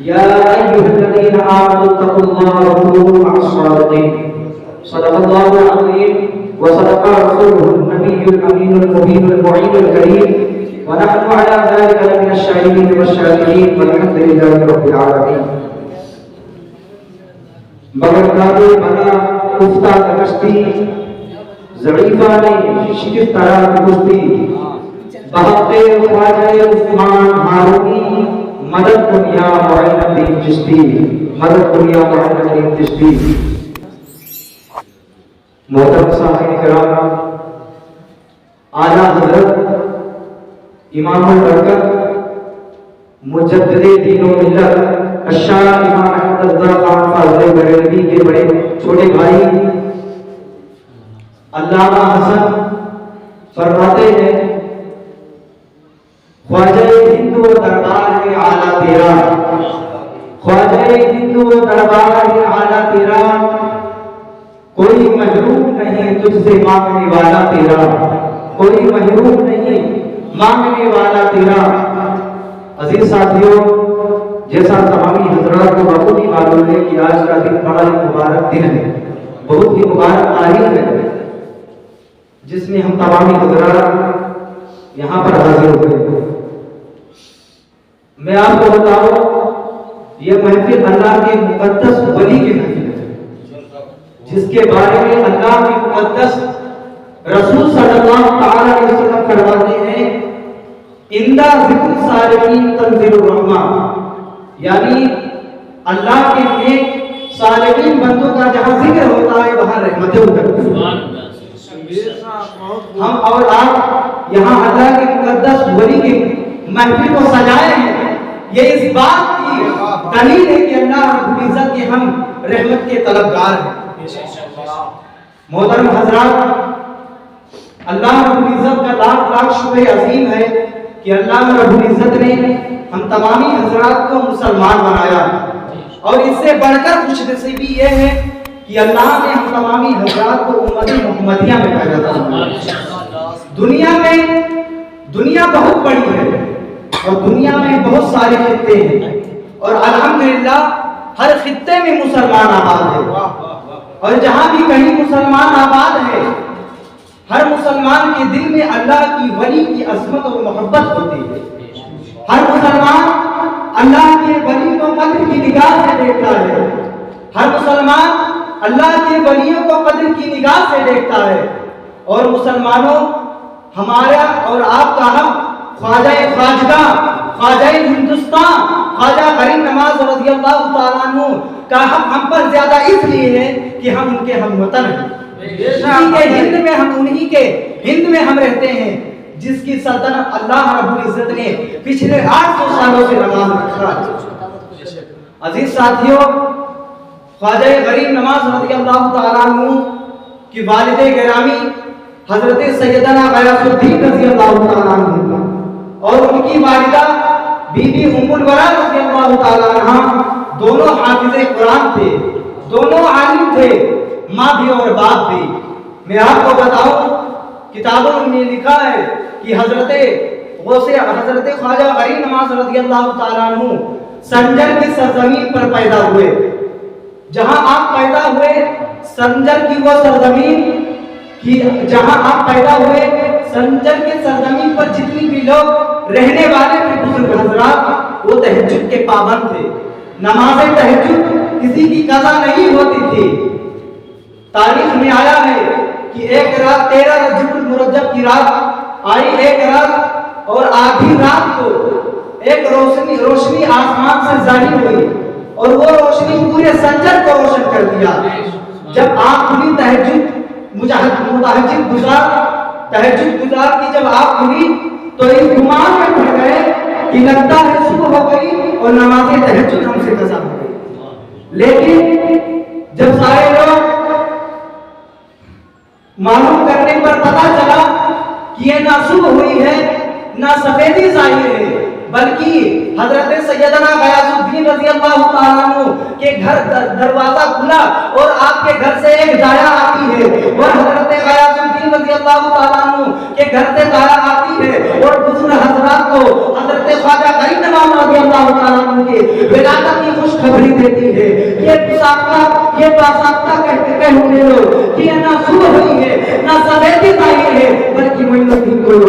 يا أيها الذين آمنوا اتقوا الله وكونوا مع الصادقين صدق الله العظيم وصدق رسوله النبي الأمين المبين المعين الكريم ونحن على ذلك من الشاهدين والشاكرين والحمد لله رب العالمين. برکات بنا افتاد کشتی ضعیفہ نے شکست طرح کشتی بہتے خواجہ عثمان ہارونی مدد دنیا معین الدین چشتی مدد دنیا معین الدین چشتی. محترم سامعین کرام، اعلیٰ حضرت امام البرکت مجدد دین و ملت الشاہ امام احمد رضا خان فاضل بریلوی کے بڑے چھوٹے بھائی علامہ حسن فرماتے ہیں خواجہ ہند و دربار ہے اعلیٰ تیرا، خواجہ ہند و دربار ہے اعلیٰ تیرا، کوئی محروم نہیں تجھ سے مانگنے والا تیرا، کوئی محروم نہیں مانگنے والا تیرا. عزیز ساتھیوں، جیسا تمامی حضرات کو بخود ہی معلوم ہے کہ آج کا دن بڑا ہی مبارک دن ہے، بہت ہی مبارک تاریخ ہے جس میں ہم تمامی حضرات یہاں پر حاضر ہوئے. میں آپ کو بتاؤں، یہ محفل اللہ کے مقدس ولی کی محفل ہے جس کے بارے میں اللہ کے مقدس رسول صلی اللہ تعالی علیہ وسلم فرماتے ہیں اندہ ذکر صالحین تنزل الرحمہ، یعنی اللہ کے نیک صالحین بندوں کا جہاں ذکر ہوتا ہے وہاں رحمتیں اترتی ہیں. ہم اور آپ یہاں اللہ کے مقدس ولی کے محفل کو سجائے ہیں، یہ اس بات کی دلیل ہے کہ اللہ رب العزت کے ہم رحمت کے طلبگار ہیں. محترم حضرات، اللہ رب العزت کا لاکھ لاکھ شکر عظیم ہے کہ اللہ رب العزت نے ہم تمامی حضرات کو مسلمان بنایا، اور اس سے بڑھ کر خوش نصیبی یہ ہے کہ اللہ نے ہم تمامی حضرات کو امت محمدیہ میں پیدا کیا. دنیا بہت بڑی ہے اور دنیا میں بہت سارے خطے ہیں، اور الحمدللہ ہر خطے میں مسلمان آباد ہے، اور جہاں بھی کہیں مسلمان آباد ہے ہر مسلمان کے دل میں اللہ کی ولی کی عظمت اور محبت ہوتی ہے. ہر مسلمان اللہ کے ولی کو قدر کی نگاہ سے دیکھتا ہے، ہر مسلمان اللہ کے ولیوں کو قدر کی نگاہ سے دیکھتا ہے. اور مسلمانوں، ہمارا اور آپ کا حق خواجہ خواجگاہ، خواجہ ہندوستان، خواجہ غریب نواز رضی اللہ تعالیٰ عنہ کا حق ہم پر زیادہ اس لیے ہے کہ ہم ان کے ہم وطن ہیں. انہی کے ہند میں ہم رہتے ہیں جس کی سلطنت اللہ رب العزت نے پچھلے 800 سالوں سے نواز رکھا. عزیز ساتھیوں، خواجہ غریب نواز رضی اللہ تعالیٰ عنہ کی والد گرامی حضرت سیدنا غیاث الدین رضی اللہ تعالیٰ عنہ اور ان کی والدہ بی بی ام الورا رضی اللہ تعالیٰ عنہ دونوں حافظ قرآن تھے، دونوں عالم تھے، ماں بھی اور باپ بھی. میں آپ کو بتاؤں، کتابوں میں لکھا ہے کہ حضرت خواجہ غریب نواز رضی اللہ تعالیٰ عنہ سنجر کی سرزمین پر پیدا ہوئے. جہاں آپ پیدا ہوئے سنجر کی وہ سرزمین جہاں آپ پیدا ہوئے سنجر کی سرزمین پر جتنی بھی لوگ رہنے والے تھے بزرگ حضرات، وہ تہجد کے پابند تھے. نماز تہجد کسی کی قضا نہیں ہوتی تھی. تاریخ میں آیا ہے کہ ایک رات 13 رجب المرجب کی رات آئی، ایک رات اور آدھی رات کو ایک روشنی آسمان سے ظاہر ہوئی اور وہ روشنی پورے سنجر کو روشن کر دیا. جب آنکھ کھلی تہجد گزار کی جب آنکھ کھلی تو اس گمان میں پڑ گئے کہ لگتا ہے صبح ہو گئی اور نماز تہجد ہم سے قضا ہو گئی. لیکن جب سارے لوگ معلوم کرنے پر پتا چلا کہ یہ نہ صبح ہوئی ہے نہ سفیدی ظاہر ہے، بلکہ حضرت سیدنا غیاث الدین رضی اللہ تعالیٰ عنہ کے گھر دروازہ کھلا اور آپ کے گھر سے ایک دایا آتی ہے اور حضرت غیاث الدین رضی اللہ تعالیٰ عنہ کے گھر سے دعا آتی ہے اور بزرگ حضرات کو حضرت خواجہ غریب نواز رضی اللہ تعالیٰ عنہ کی ولادت کی خوشخبری دیتی ہے. یہ باضابطہ کہتے لوگ کہ نہ صبح ہوئی ہے نہ سویرے آئی ہے بلکہ محمد کی کوئی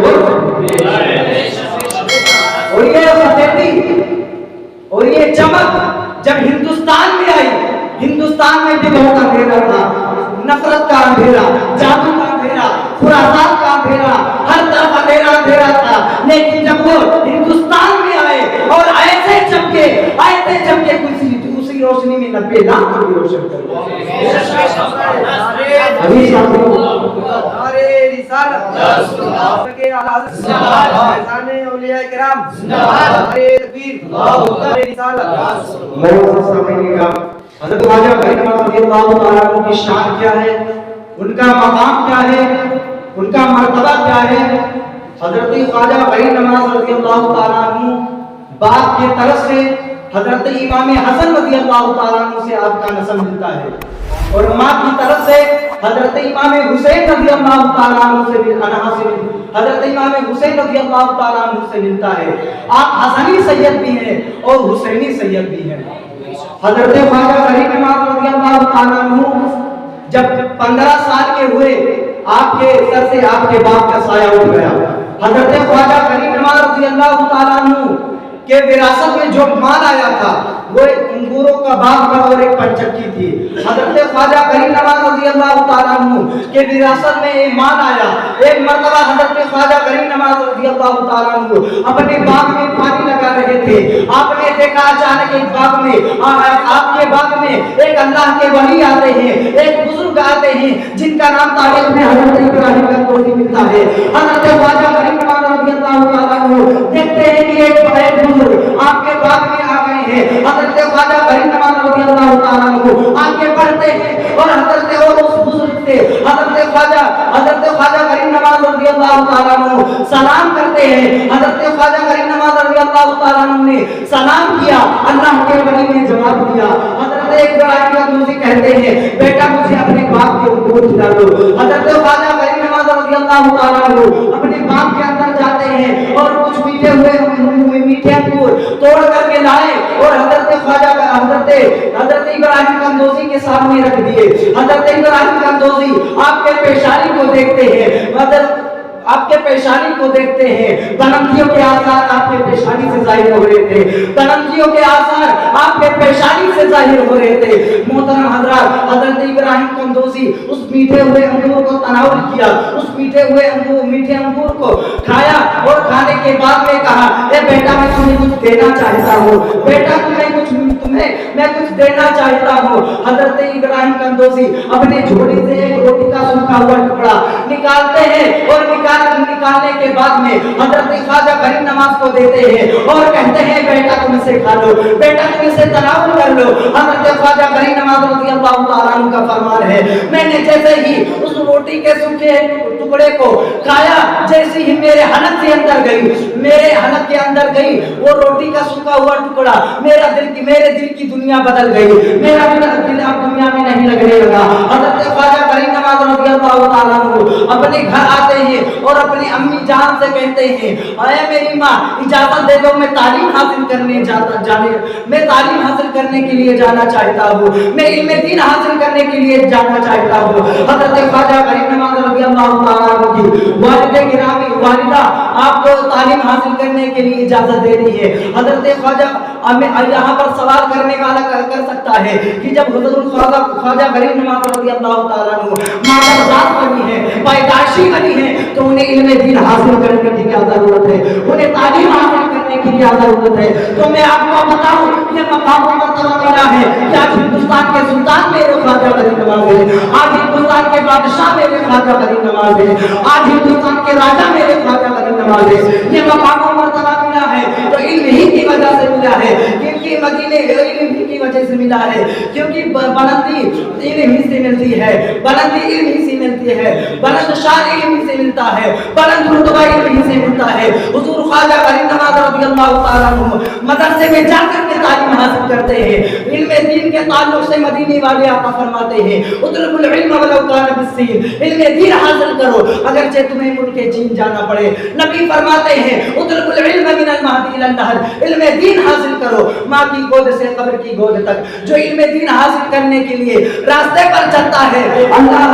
اور یہ سفیدی اور یہ چمک جب ہندوستان میں آئی. ہندوستان میں بھی بہت اندھیرا تھا, نفرت کا اندھیرا, جادو کا اندھیرا, خرافات کا اندھیرا, ہر طرف اندھیرا اندھیرا تھا. لیکن جب وہ ہندوستان میں آئے اور ایسے چمکے اسی روشنی میں 90 لاکھ کی روشن کر حضرت خواجہ غریب نواز رضی اللہ تعالیٰ عنہ کی شان کیا ہے, ان کا مقام کیا ہے, ان کا مرتبہ کیا ہے. حضرت خواجہ غریب نواز رضی اللہ تعالیٰ عنہ باپ کی طرف سے حضرت امام حسن رضی اللہ تعالیٰ عنہ سے آپ کا نسب ملتا ہے اور ماں کی طرف سے حضرت امام حسین رضی اللہ تعالیٰ عنہ سے حضرت امام حسین رضی اللہ تعالیٰ عنہ سے ملتا ہے. آپ حسنی سید بھی ہیں اور حسینی سید بھی ہیں. حضرت خواجہ غریب نواز رضی اللہ تعالیٰ عنہ جب 15 سال کے ہوئے آپ کے سر سے آپ کے باپ کا سایہ اٹھ گیا. حضرت خواجہ غریب نواز رضی اللہ تعالیٰ عنہ کہ وراثت میں جو مال آیا تھا وہ ایک انگوروں کا باغ تھا اور ایک پنچکی تھی. حضرت خواجہ غریب نواز رضی اللہ تعالیٰ عنہ کہ وراثت میں ایک مال آیا. ایک مرتبہ حضرت خواجہ غریب نواز رضی اللہ تعالیٰ عنہ اپنے باغ میں پانی لگا رہے تھے. آپ نے دیکھا اچانک ایک باغ میں آپ کے باغ میں ایک اللہ کے ولی آتے ہیں, ایک بزرگ آتے ہیں جن کا نام تاریخ میں حضرت ابراہیم کا کوئی ملتا ہے. حضرت خواجہ غریب نواز رضی اللہ تعالیٰ عنہ دیکھتے ہیں کہ ایک آپ کے باغ میں آ گئے ہیں. حضرت خواجہ غریب نواز رضی اللہ تعالیٰ عنہ آگے بڑھتے ہیں اور حضرت اور اس بزرگ سے حضرت خواجہ غریب نواز رضی اللہ تعالیٰ عنہ سلام کرتے ہیں. حضرت خواجہ غریب نواز رضی اللہ تعالیٰ عنہ نے سلام کیا, اللہ کے ولی نے جواب دیا. حضرت ابراہیم کا کہتے ہیں بیٹا مجھے اپنے باغ کے اوپر کھلا دو. حضرت خواجہ غریب نواز رضی اللہ تعالیٰ عنہ اپنے باغ کے اندر جاتے ہیں اور کچھ میٹھے انگور توڑ کر کے لائے اور حضرت ابراہیم قندوزی کے سامنے رکھ دیے. حضرت ابراہیم قندوزی آپ کے پیشانی کو دیکھتے ہیں, آپ کے پیشانی کو دیکھتے ہیں. بلندیوں کے آثار آپ کے پیشانی سے ظاہر ہو رہے تھے. بلندیوں کے آثار آپ کے پیشانی سے ظاہر ہو رہے تھے. محترم حضرات, حضرت ابراہیم قندوزی اس میٹھے ہوئے انگور کو تناول کیا, اس میٹھے انگور کو کھایا اور کھانے کے بعد میں کہا اے بیٹا میں تمہیں کچھ دینا چاہتا ہوں, بیٹا میں کچھ دینا چاہتا ہوں. حضرت ابراہیم قندوزی اپنے جھولی سے ایک روٹی کا سوکھا ہوا ٹکڑا نکالتے ہیں اور نکالنے کے بعد میں حضرت خواجہ غریب نواز کو دیتے ہیں اور کہتے ہیں بیٹا تم اسے کھا لو, بیٹا تم اسے تناول کر لو. حضرت خواجہ غریب نواز رضی اللہ تعالیٰ عنہ کا فرمان ہے میں نے جیسے ہی اس روٹی کے سوکھے ٹکڑے کو کھایا, جیسے ہی میرے حلق کے اندر گئی وہ روٹی کا سوکھا ہوا ٹکڑا میرے دل کی دنیا بدل گئی. میرا دل اب دنیا میں نہیں لگنے لگا. حضرت خواجہ غریب نواز رضی اللہ تعالیٰ عنہ اپنے گھر آتے ہیں اور اپنی امی جان سے کہتے ہیں اے میری ماں اجازت دے دو, میں تعلیم حاصل کرنے کے لیے جانا چاہتا ہوں, میں علم دین حاصل کرنے کے لیے جانا چاہتا ہوں. حضرت خواجہ غریب نواز رضی اللہ تعالیٰ عنہ کی والدہ آپ کو تعلیم حاصل کرنے کے لیے اجازت دے دی ہے. حضرت خواجہ یہاں پر سوال کرنے والا کر سکتا ہے کہ جب حضرت خواجہ غریب نواز رضی اللہ تعالیٰ عنہ مادرزاد بنی ہے, پیدائشی بنی ہے, تو انہیں علم دین حاصل کرنے کی کیا ضرورت ہے, انہیں تعلیم حاصل کرنے کی کیا ضرورت ہے. تو میں آپ کو بتاؤں یہ مقام و مرتبہ ملا ہے کہ آج ہندوستان کے سلطان میرے خواجہ غریب نواز ہے, آج ہندوستان کے بادشاہ میرے خواجہ غریب نواز ہے, آج ہندوستان کے راجا میرے خواجہ غریب نواز ہے. یہ مقام و مرتبہ ملا ہے تو علم ہی کی وجہ سے ملا ہے, کیونکہ مدینے علم ہی کی وجہ سے ملا ہے, کیونکہ بلندی علم ہی سے ملتی ہے, بلندی علم ہی سے ملتی ملتی ہے، بلند شان علم ہی سے ملتا ہے، بلند رتبہ علم ہی سے ملتا ہے۔ حضور خواجہ غریب نواز رضی اللہ تعالیٰ عنہ مدرسے میں جا کر کے تعلیم حاصل کرتے ہیں، علم دین کے تعلق سے مدینے والے آقا فرماتے ہیں اطلب العلم ولو کان بالسین، علم دین حاصل کرو اگرچہ تمہیں ملک چین جانا پڑے۔ نبی فرماتے ہیں اطلب العلم من المہدی الی النہر، علم دین حاصل کرو ماں کی گود سے قبر کی گود تک۔ جو علم دین حاصل کرنے کے لیے راستے پر چلتا ہے اللہ،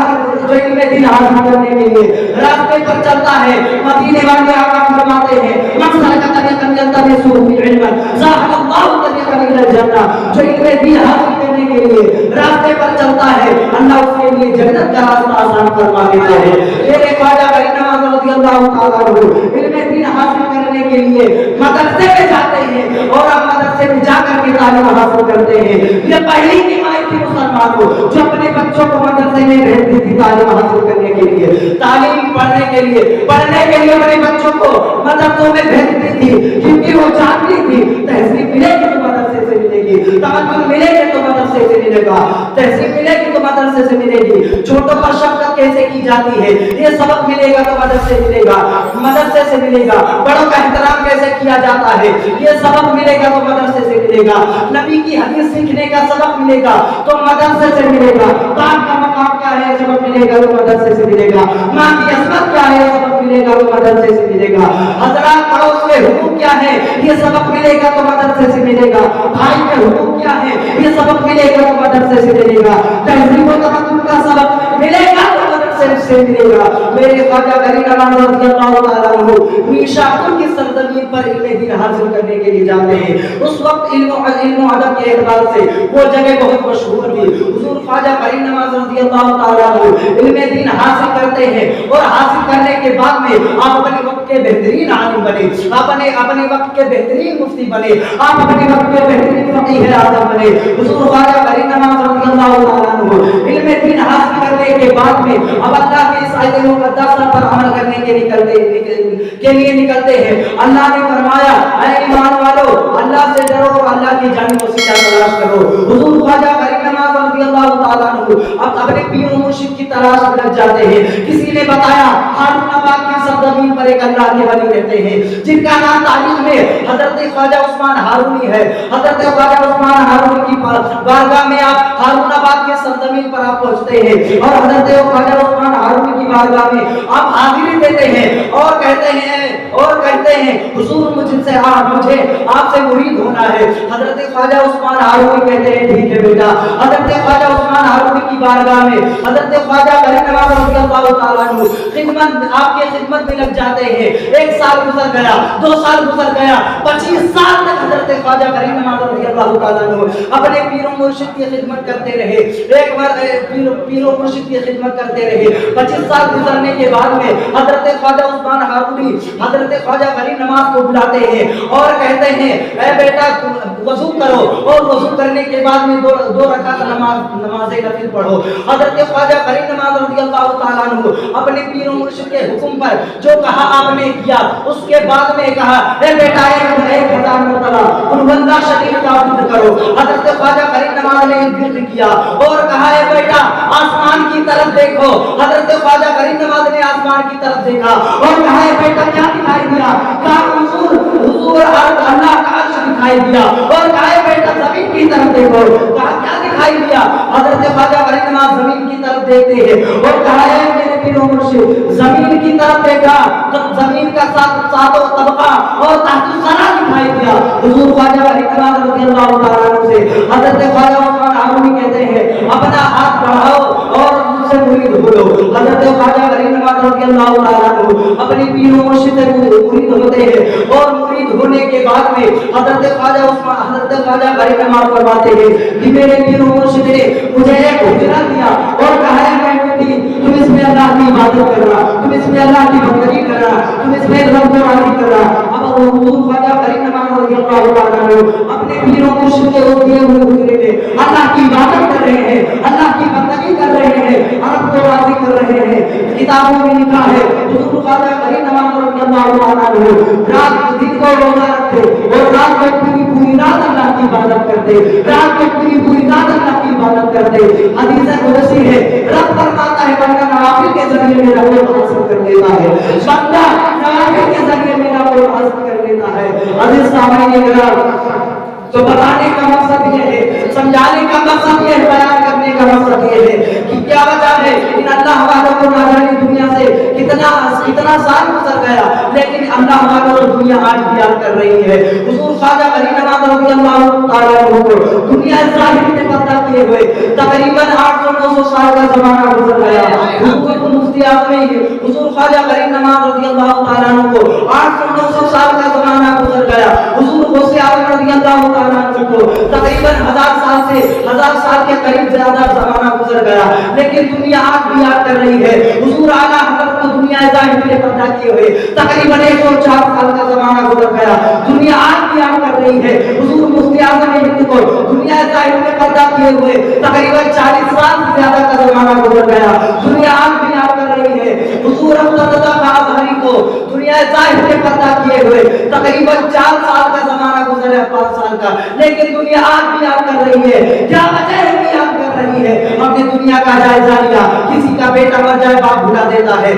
جو علم دین حاصل کرنے کے لیے راستے پر چلتا ہے، مدینے والے آقا فرماتے ہیں من سلک طریقا یلتمس فیہ علما زاحہ اللہ طریقا الی الجنہ، جو علم دین حاصل کرنے کے لیے راستے پر چلتا ہے اللہ اس کے لیے جنت کا راستہ آسان فرما دیتا ہے۔ میرے خواجہ غریب نواز رضی اللہ تعالیٰ عنہ علم دین حاصل کرنے کے لیے مدرسے میں جاتے ہیں اور اب مدرسے میں جا کر کے تعلیم حاصل کرتے ہیں۔ یہ پہلی حمایت تھی مسلمانوں جو اپنے بچوں کو مدرسے میں بھیجتی تھی تعلیم حاصل کرنے کے لیے، تعلیم پڑھنے کے لیے اپنے بچوں کو مدرسوں میں بھیجتی تھی، کیونکہ وہ جانتی تھی تہذیب ملے گی تو مدرسے سے ملے گی، تمدن ملے گی تو مدرسے سے ملے گا، تہذیب ملے گی تو مدرسے سے ملے گی، چھوٹوں پر شفقت کیسے کی جاتی ہے یہ سبق ملے گا تو مدرسے سے ملے گا، مدرسے سے ملے گا، بڑوں کا احترام کیسے کیا جاتا ہے یہ سبق ملے گا تو مدرسے سے ملے گا، نبی کی حدیث سیکھنے کا سبق ملے گا تو مدرسے سے ملے گا، باپ کا مقام کیا ہے سبق ملے گا تو مدرسے سے ملے گا، ماں کی عظمت کیا ہے سبق ملے گا تو مدرسے سے ملے گا، حضرات پڑوس کے حقوق کیا ہے یہ سبق ملے گا تو مدرسے سے ملے گا، بھائی کے حقوق کیا ہے یہ سبق ملے گا تو مدرسے سے ملے گا، تہذیب و تمدن کا سبق ملے گا تو مدرسے سے ملے گا۔ میرے خواجہ غریب نواز رضی اللہ تعالیٰ عنہ نیشاپور کی سرزمین پر علم دین حاصل کرنے کے لیے جاتے ہیں۔ اس وقت علم و ادب کے اعتبار سے وہ جگہ بہت مشہور تھی۔ حضور خواجہ غریب نواز رضی اللہ تعالیٰ عنہ علم دین حاصل کرتے ہیں اور حاصل کرنے کے بعد میں آپ اپنے وقت کے بہترین عالم بنے، آپ اپنے وقت کے بہترین مفتی بنے، آپ اپنے وقت کے بہترین فقیہ اعظم بنے۔ حضور خواجہ غریب نواز رضی اللہ تعالیٰ عنہ علم دین حاصل کرنے کے بعد میں اب اللہ کے اس آیت مقدسہ پر عمل کرنے کے لیے نکلتے ہیں۔ اللہ نے فرمایا اے ایمان والو اللہ سے ڈرو اور اللہ کی جانب وسیلہ تلاش کرو۔ حضور خواجہ غریب نواز رضی اللہ تعالیٰ عنہ اب اپنے پیر و مرشد کی تلاش میں لگ جاتے ہیں۔ کسی نے بتایا ہارون آباد کی سرزمین پر ایک اللہ کے ولی رہتے ہیں جن کا نام تاریخ میں حضرت خواجہ عثمان ہارونی ہے۔ حضرت خواجہ عثمان ہارونی کی بارگاہ میں آپ ہارون آباد کے سرزمین پر آپ پہنچتے ہیں اور حضرت خواجہ عثمان ہارونی کی بارگاہ میں آپ حاضری دیتے ہیں اور کہتے ہیں حضور مجھے آپ سے مرید ہونا ہے۔ حضرت خواجہ عثمان ہارونی کہتے ہیں ٹھیک ہے بیٹا۔ حضرت خواجہ عثمان ہارونی کی بارگاہ میں حضرت خواجہ غریب نواز رضی اللہ تعالیٰ عنہ آپ کے خدمت میں لگ جاتے ہیں۔ 1 سال گزر گیا، 2 سال گزر گیا، 25 سال تک حضرت خواجہ غریب نواز رضی اللہ تعالیٰ عنہ اپنے پیر و مرشد کی خدمت کرتے رہے۔ ایک بار پیر و مرشد کی خدمت کرتے رہے۔ 25 سال گزرنے کے بعد میں حضرت خواجہ عثمان ہارونی حضرت خواجہ غریب نواز کو بلاتے ہیں اور کہتے ہیں اے بیٹا وضو کرو اور وضو کرنے کے بعد میں 2 رکعت نماز نفل پڑھو۔ حضرت خواجہ غریب نواز رضی اللہ تعالیٰ عنہ اپنے پیر و مرشد کے حکم پر جو کہا آپ نے کیا، اس کے بعد میں کہا اے بیٹا 1000 مرتبہ قل هو اللہ شریف کا ورد کرو۔ حضرت خواجہ غریب نواز نے ورد کیا اور کہا اے بیٹا آسمان کی طرف دیکھو۔ حضرت خواجہ غریب نواز نے آسمان کی طرف دیکھا اور کہا اے بیٹا کیا دکھائی دیا؟ کہا حضور اللہ کا عرش دکھائی دیا اور کہا اے بیٹا زمین کی طرف دیکھو۔ کہا کیا دکھائی دیا؟ حضرت خواجہ غریب نواز زمین کی طرف دیکھتے ہیں اور کہا اے میرے پیر و مرشد زمین کی طرف دیکھا تو زمین کا ساتوں طبقہ اور تحت الثرى دکھائی دیا۔ حضور خواجہ غریب نواز رضی اللہ تعالیٰ عنہ سے حضرت خواجہ عثمان ہارونی کہتے ہیں اپنا ہاتھ بڑھاؤ اور مجھ سے مرید ہو لو۔ حضرت خواجہ غریب نواز رضی اللہ تعالیٰ عنہ اپنے پیر و مرشد سے مرید ہوتے ہیں اور مرید ہونے کے بعد میں حضرت خواجہ غریب نواز فرماتے ہیں کہ میرے پیر و مرشد نے مجھے ایک حجرہ دیا اور کہا ہے تم اس میں اللہ کی عبادت کر رہا، تم اس میں اللہ کی بندگی کر رہا، تم اس میں رب کو راضی کر رہا۔ اب حضور خواجہ غریب نواز رضی اللہ تعالیٰ عنہ اپنے پیر و مرشد کے دیے ہوئے حجرے میں اللہ کی عبادت کر رہے ہیں، اللہ کی بندگی کر رہے ہیں، رب کو راضی کر رہے ہیں۔ کتابوں میں لکھا ہے حضور خواجہ غریب نواز رضی اللہ تعالیٰ عنہ رات دن کو روزہ رکھتے اور رات کو پوری رات اللہ کی عبادت کرتے، رات کو پوری رات اللہ کی عبادت کرتے۔ حدیث قدسی ہے رب فرماتا ہے بندہ نوافل کے ذریعے میرا قرب حاصل کر لیتا ہے، بندہ نوافل کے ذریعے میرا قرب حاصل کر لیتا ہے۔ عزیز سامعین کرام، تو بتانے کا مقصد یہ ہے، سمجھانے کا مقصد یہ ہے، بیان کرنے کا مقصد یہ ہے کہ کیا وجہ ہے ان اللہ والوں کو نہ جانے دنیا سے کتنا سال گزر گیا، لیکن اللہ والوں کو دنیا آج بھی یاد کر رہی ہے۔ حضور خواجہ غریب نواز رضی اللہ تعالیٰ عنہ کو دنیا ظاہر میں پتہ کیے ہوئے تقریباً 800-900 سال کا زمانہ گزر گیا۔ حضور مفتی اعظم حضور خواجہ غریب نواز رضی اللہ تعالیٰ عنہ کو 800-900 سال کا زمانہ گزر گیا۔ حضور غوث اعظم رضی اللہ تعالیٰ عنہ کو تقریباً 1000 سال کے قریب زیادہ زمانہ گزر گیا، لیکن دنیا آج بھی یاد کر رہی ہے۔ حضور اعلیٰ حضرت کو دنیا ظاہر میں پیدا کیے ہوئے تقریباً 104 سال کا زمانہ گزر گیا، دنیا آج بھی یاد کر رہی ہے۔ حضور مفتی اعظم ہند کو دنیا ظاہر میں پیدا کیے ہوئے تقریباً 40 سال سے زیادہ کا زمانہ گزر گیا، دنیا آج بھی یاد کر رہی ہے۔ حضور اظہری کو دنیا ظاہر میں پیدا کیے ہوئے تقریباً 4 سال کا زمانہ گزر ہے، 5 سال کا، لیکن دنیا آج بھی یاد کر رہی ہے۔ کیا وجہ ہے کہ یاد کر رہی ہے؟ ہم نے دنیا کا جائزہ لیا، کسی کا بیٹا مر جائے باپ بھلا دیتا ہے،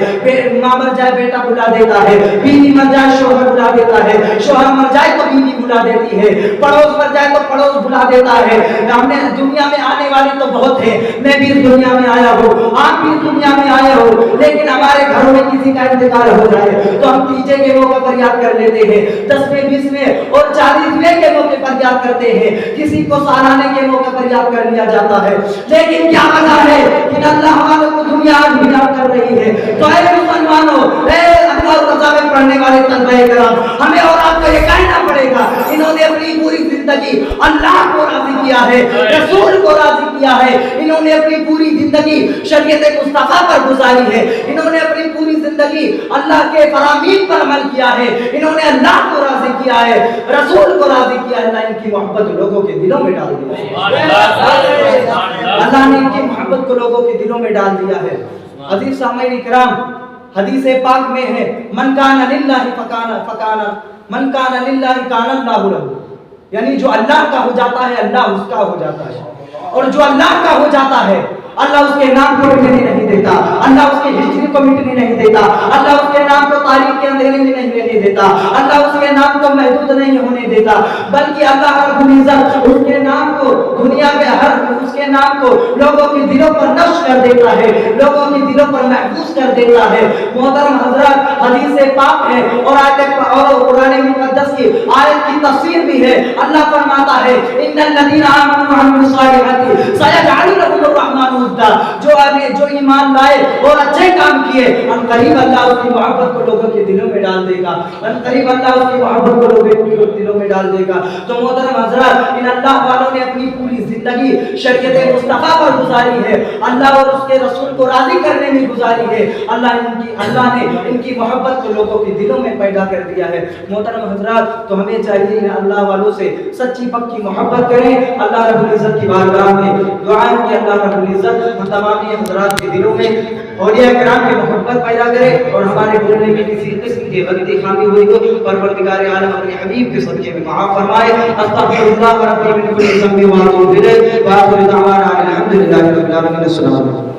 ماں مر جائے بیٹا بھلا دیتا ہے، بیوی مر جائے شوہر بھلا دیتا ہے، شوہر مر جائے تو بیوی بھلا دیتی ہے، پڑوس مر جائے تو پڑوس بھلا دیتا ہے۔ ہم نے دنیا میں آنے والے تو بہت ہیں، میں بھی اس دنیا میں آیا ہوں، آپ بھی اس دنیا میں آئے ہو، لیکن ہمارے گھروں میں کسی کا انتقال ہو جائے تو ہم تیجے کے موقع پر یاد کر لیتے ہیں، 10ویں 20ویں اور 40ویں کے موقع پر یاد کرتے ہیں، کسی کو سالانے کے موقع پر یاد کر لیا جاتا ہے۔ لیکن کیا وجہ ہے کہ اللہ والوں کو دنیا آج بھی یاد کر رہی ہے؟ تو اے مسلمانوں، اے اللہ رضا میں پڑھنے والے طلبہ کرام، ہمیں اور آپ کو یہ کہنا پڑے گا، انہوں نے اپنی پوری زندگی اللہ کو راضی کیا ہے، رسول کو راضی کیا ہے، انہوں نے اپنی پوری زندگی شریعت مصطفیٰ پر گزاری ہے، انہوں نے اپنی پوری زندگی اللہ کے فرامین پر عمل کیا ہے، انہوں نے اللہ کو راضی کیا ہے، رسول کو راضی کیا ہے۔ اللہ ان کی محبت لوگوں کے دلوں میں ڈال دیا ہے، اللہ نے ان کی محبت کو لوگوں کے دلوں میں ڈال دیا ہے۔ عزیز سامعین اکرام، حدیث پاک میں ہے من کان للہ فکان من کان للہ کان اللہ لہ، یعنی جو اللہ کا ہو جاتا ہے اللہ اس کا ہو جاتا ہے، اور جو اللہ کا ہو جاتا ہے اللہ اس کے نام کو مٹنے نہیں دیتا، اللہ اس کی ہسٹری کو مٹنے نہیں دیتا، اللہ اس کے نام کو تاریخ کے اندھیرے میں نہیں رہنے دیتا، اللہ اس کے نام کو محدود نہیں ہونے دیتا، بلکہ اللہ رب العزت اس کے نام کو دنیا میں اس کے نام کو لوگوں کے دلوں پر نقش کر دیتا ہے، لوگوں کے دلوں پر محفوظ کر دیتا ہے۔ محترم حضرات، حدیث پاک ہے اور قرآن مقدس کی آیت کی تفسیر بھی ہے، اللہ فرماتا ہے ان الذین آمنوا وعملوا الصالحات سیجعل لهم الرحمن جو ایمان لائے اور اچھے کام کیے، ان قریب اللہ اس کی محبت کو لوگوں کے دلوں میں ڈال دے گا، ان قریب اللہ اس کی محبت کو لوگوں کے دلوں میں ڈال دے گا۔ تو محترم حضرات، ان اللہ والوں نے اپنی پوری زندگی شریعت مصطفیٰ پر گزاری ہے، اللہ اور اس کے رسول کو راضی کرنے میں گزاری ہے، اللہ نے ان کی محبت کو لوگوں کے دلوں میں پیدا کر دیا ہے۔ محترم حضرات، تو ہمیں چاہیے اللہ والوں سے سچی پکی محبت کریں، اللہ رب العزت کی بارگاہ میں دعائیں کہ اللہ رب العزت تمام حضرات کے دلوں میں اولیاء کرام کی محبت پیدا کرے، اور ہمارے بولنے میں کسی قسم کی غلطی خامی ہوئی ہو پروردگار عالم اپنے حبیب کے صدقے میں معاف فرمائے۔ استغفر اللہ ربی من کل ذنب واتوب الیہ، وآخر دعوانا الحمد للہ رب العالمین۔ السلام علیکم۔